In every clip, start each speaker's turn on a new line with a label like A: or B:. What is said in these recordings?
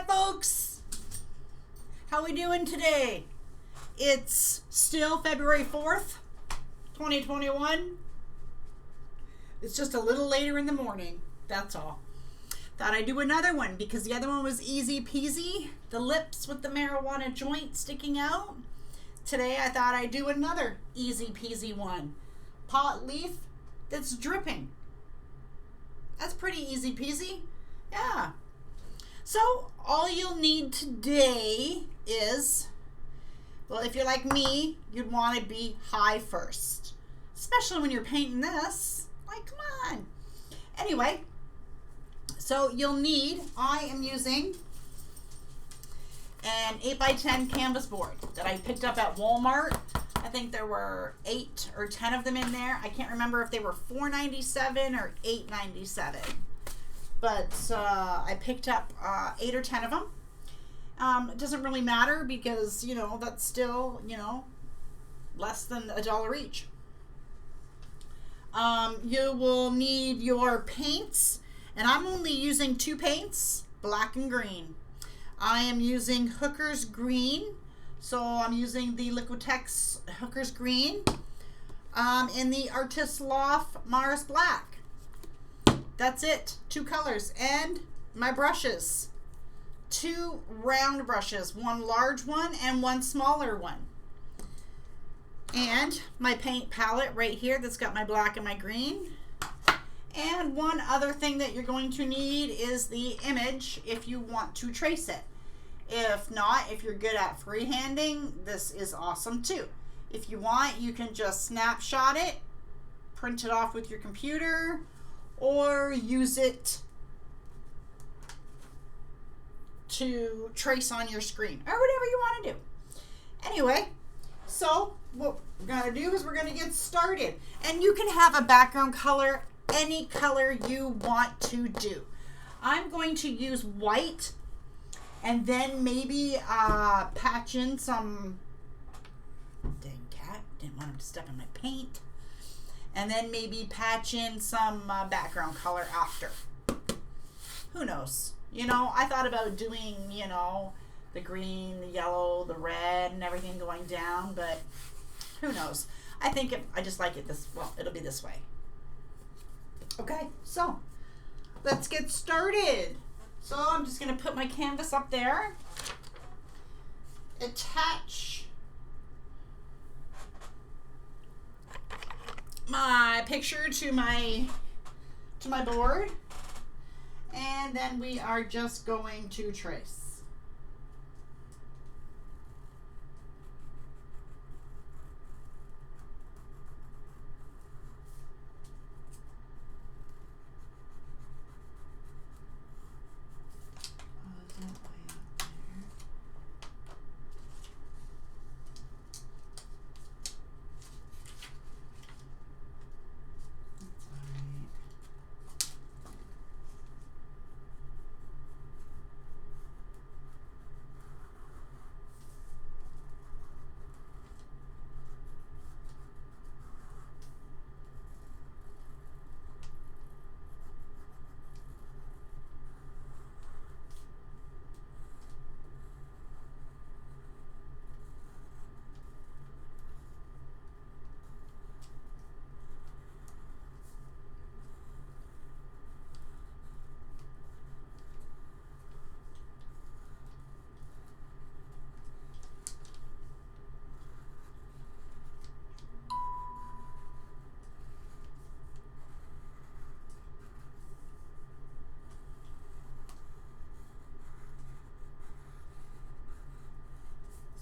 A: folks. How we doing today? It's still February 4th, 2021. It's just a little later in the morning, that's all. Thought I'd do another one because the other one was easy peasy. The lips with the marijuana joint sticking out. Today I thought I'd do another easy peasy one. Pot leaf that's dripping. That's pretty easy peasy. Yeah. So all you'll need today is, well, if you're like me, you'd want to be high first. Especially when you're painting this. Like, come on. Anyway, so you'll need, I am using an 8x10 canvas board that I picked up at Walmart. I think there were 8 or 10 of them in there. I can't remember if they were $4.97 or $8.97. But I picked up 8 or 10 of them. It doesn't really matter because, you know, that's still, you know, less than $1 each. You will need your paints, and I'm only using 2 paints, black and green. I am using Hooker's Green, so I'm using the Liquitex Hooker's Green in the Artist Loft Mars Black. That's it, 2 colors, and my brushes. 2 round brushes, 1 large one and 1 smaller one. And my paint palette right here that's got my black and my green. And one other thing that you're going to need is the image if you want to trace it. If not, if you're good at freehanding, this is awesome too. If you want, you can just snapshot it, print it off with your computer, or use it to trace on your screen, or whatever you want to do. Anyway, so what we're going to do is we're going to get started. And you can have a background color, any color you want to do. I'm going to use white and then maybe patch in some, dang cat, didn't want him to step in my paint. And then maybe patch in some background color after. Who knows? You know, I thought about doing, you know, the green, the yellow, the red, and everything going down, but who knows? I think I just like it this, well, it'll be this way. Okay, so let's get started. So I'm just going to put my canvas up there, attach my picture to my board, and then we are just going to trace.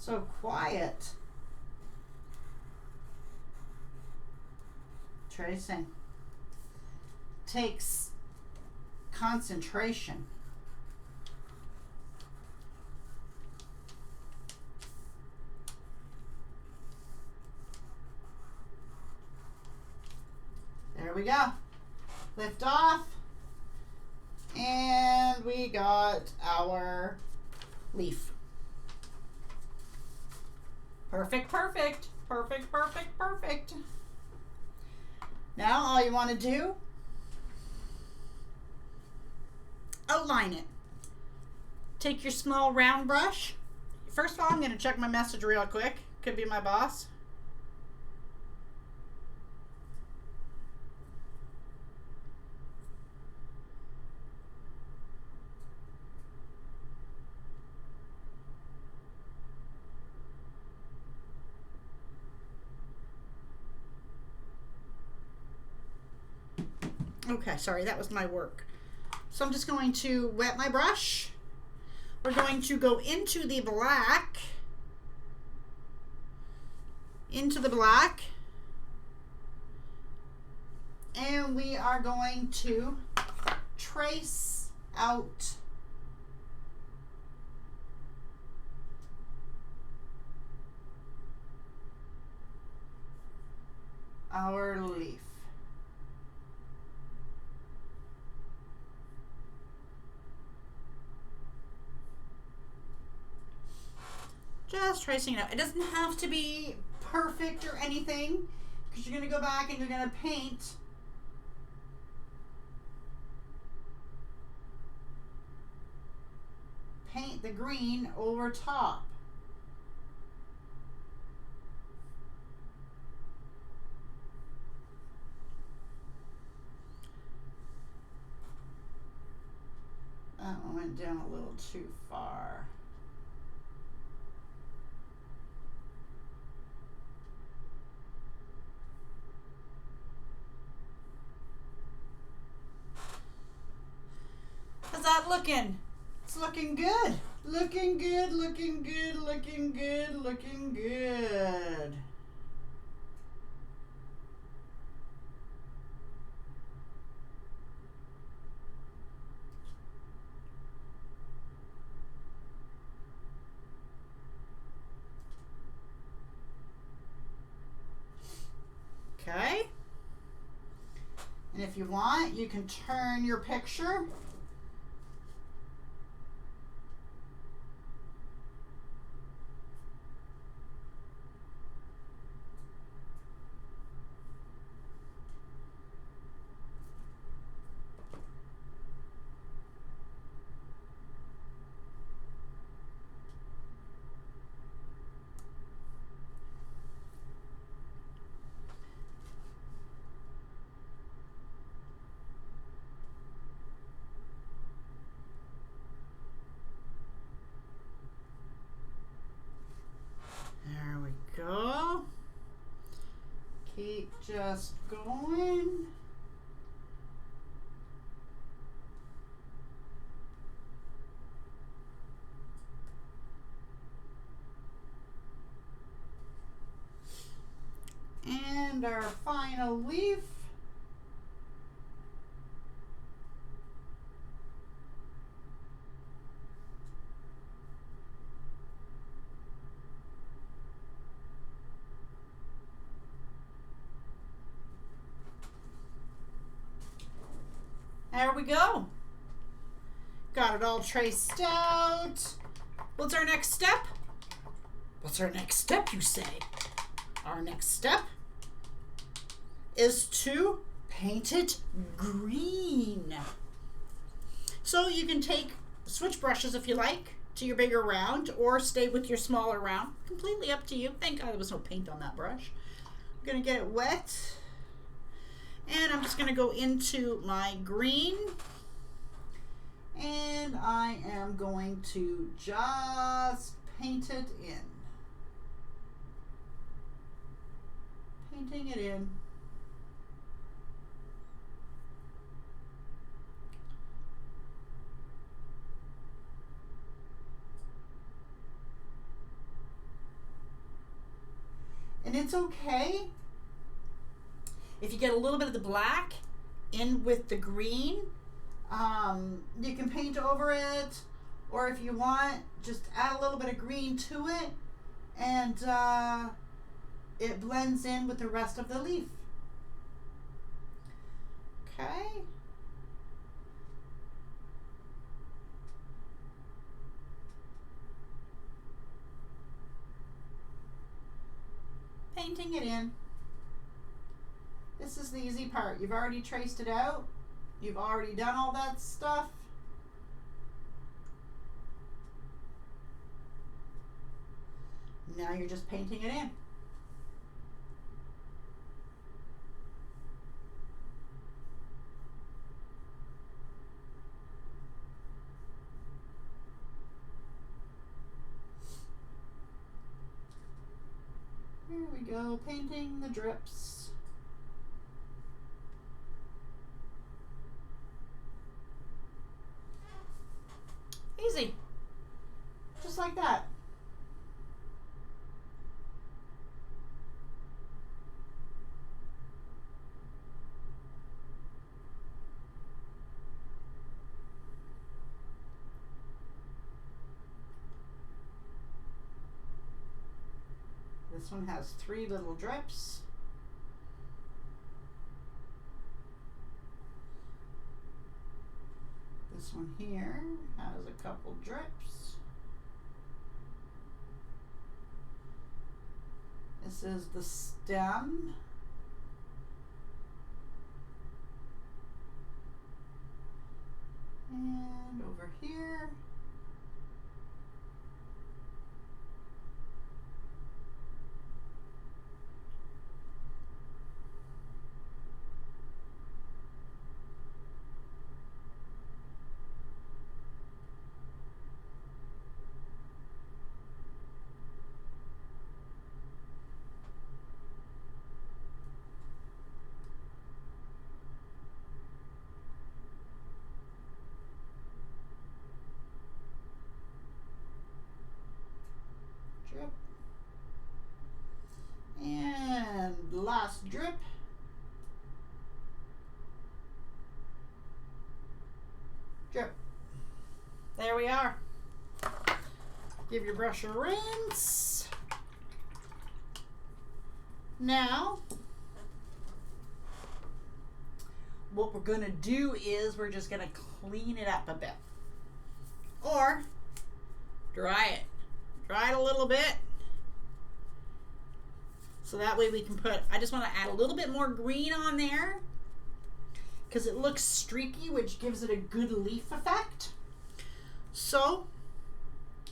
A: So quiet. Tracing takes concentration. There we go. Lift off. And we got our leaf. Perfect, perfect, perfect, perfect, perfect. Now all you want to do, outline it. Take your small round brush. First of all, I'm going to check my message real quick. Could be my boss. Okay, sorry, that was my work. So I'm just going to wet my brush. We're going to go into the black. And we are going to trace out our leaf. Just tracing it out. It doesn't have to be perfect or anything, because you're going to go back and you're going to paint the green over top. That one went down a little too far. How's that looking? It's looking good. Looking good, looking good, looking good, looking good. Okay. And if you want, you can turn your picture. There we go. Keep just going. And our final leaf. There we go. Got it all traced out. What's our next step? What's our next step, you say? Our next step is to paint it green. So you can switch brushes if you like to your bigger round, or stay with your smaller round. Completely up to you. Thank God there was no paint on that brush. I'm gonna get it wet. And I'm just going to go into my green, and I am going to just paint it in. Painting it in. And it's okay if you get a little bit of the black in with the green. You can paint over it, or if you want, just add a little bit of green to it, and it blends in with the rest of the leaf. Okay. Painting it in. This is the easy part. You've already traced it out. You've already done all that stuff. Now you're just painting it in. Here we go, painting the drips. Easy. Just like that. This one has 3 little drips. This one here has a couple drips. This is the stem. And over here. Drip. And last drip. Drip. There we are. Give your brush a rinse. Now, what we're going to do is we're just going to clean it up a bit. Or dry it. Dry it a little bit. So that way we can put, I just want to add a little bit more green on there because it looks streaky, which gives it a good leaf effect. So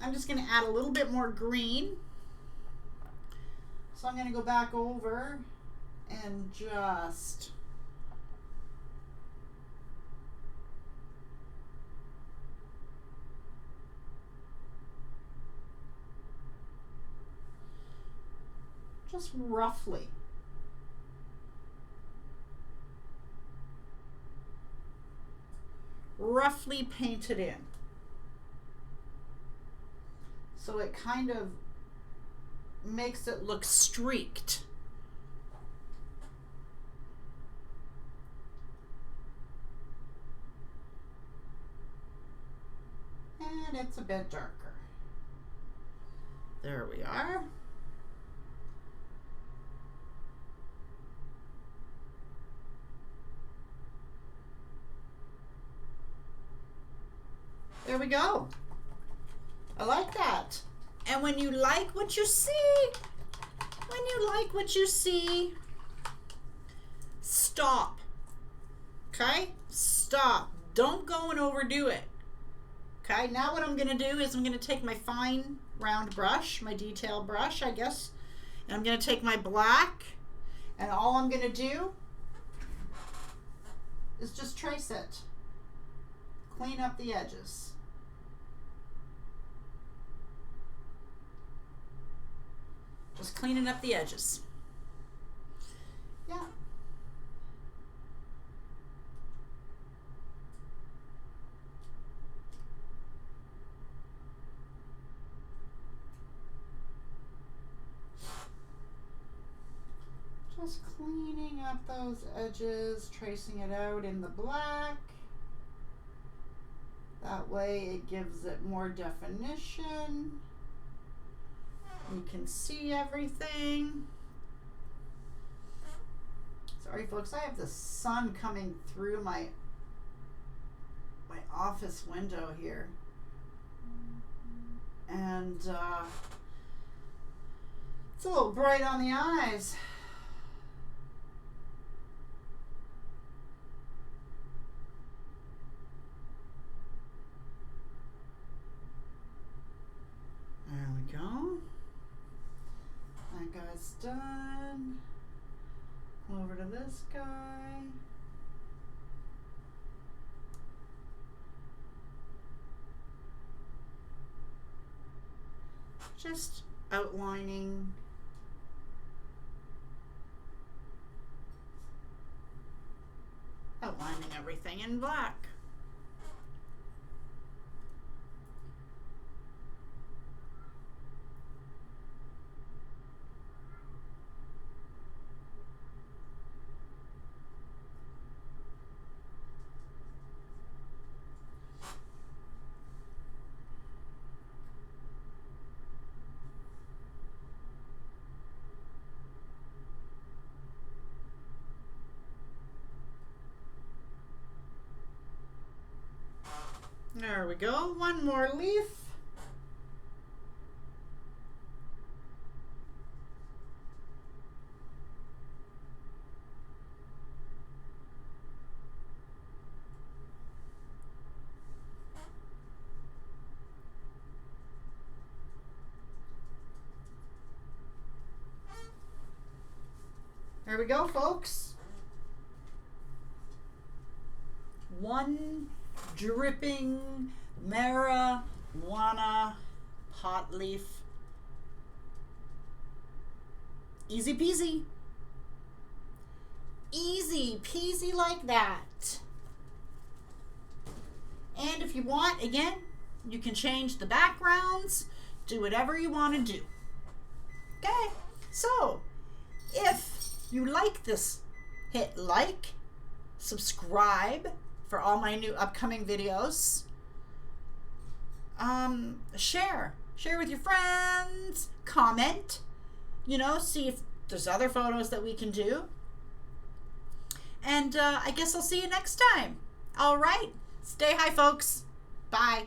A: I'm just going to add a little bit more green. So I'm going to go back over and just roughly. Roughly paint it in. So it kind of makes it look streaked. And it's a bit darker. There we are. There we go. I like that. And when you like what you see, stop. Okay? Stop. Don't go and overdo it. Okay? Now what I'm going to do is I'm going to take my fine round brush, my detail brush, I guess, and I'm going to take my black, and all I'm going to do is just trace it. Clean up the edges. Just cleaning up the edges. Yeah. Just cleaning up those edges, tracing it out in the black. That way it gives it more definition. You can see everything. Sorry folks, I have the sun coming through my office window here. And it's a little bright on the eyes. There we go. done. Over to this guy. Just outlining everything in black. There we go. One more leaf. There we go, folks. One dripping marijuana pot leaf. Easy peasy. Easy peasy like that. And if you want, again, you can change the backgrounds, do whatever you want to do. Okay, so if you like this, hit like, subscribe for all my new upcoming videos. Share with your friends, comment, see if there's other photos that we can do. And I guess I'll see you next time. All right. Stay high, folks. Bye.